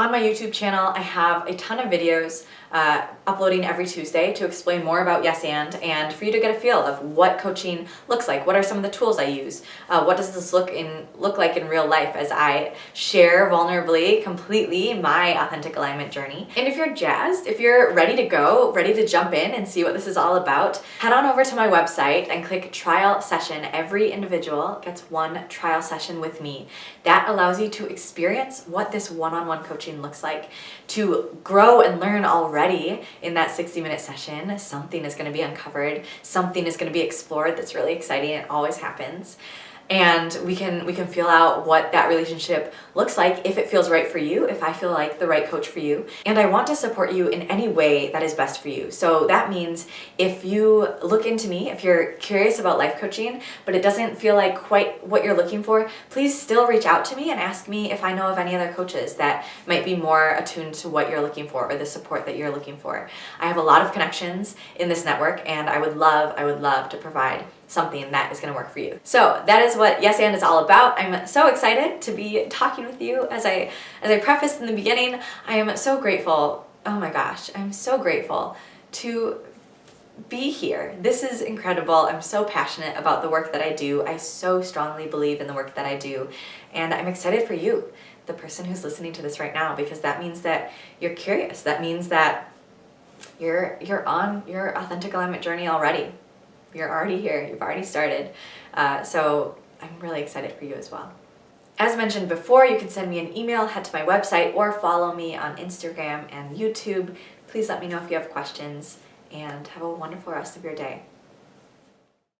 On my YouTube channel, I have a ton of videos uploading every Tuesday to explain more about Yes and for you to get a feel of what coaching looks like. What are some of the tools I use? What does this look like in real life as I share vulnerably, completely my authentic alignment journey. And if you're jazzed, if you're ready to go, ready to jump in and see what this is all about, head on over to my website and click trial session. Every individual gets one trial session with me. That allows you to experience what this one-on-one coaching looks like, to grow and learn already in that 60-minute session. Something is going to be uncovered, something is going to be explored that's really exciting. It always happens. And we can feel out what that relationship looks like, if it feels right for you, if I feel like the right coach for you. And I want to support you in any way that is best for you. So that means if you look into me, if you're curious about life coaching, but it doesn't feel like quite what you're looking for, please still reach out to me and ask me if I know of any other coaches that might be more attuned to what you're looking for or the support that you're looking for. I have a lot of connections in this network, and I would love to provide something that is going to work for you. So that is what Yes and is all about. I'm so excited to be talking with you. As I prefaced in the beginning, I am so grateful. Oh my gosh, I'm so grateful to be here. This is incredible. I'm so passionate about the work that I do. I so strongly believe in the work that I do, and I'm excited for you, the person who's listening to this right now, because that means that you're curious. That means that you're on your authentic alignment journey already. You're already here. You've already started. So I'm really excited for you as well. As mentioned before, you can send me an email, head to my website, or follow me on Instagram and YouTube. Please let me know if you have questions, and have a wonderful rest of your day.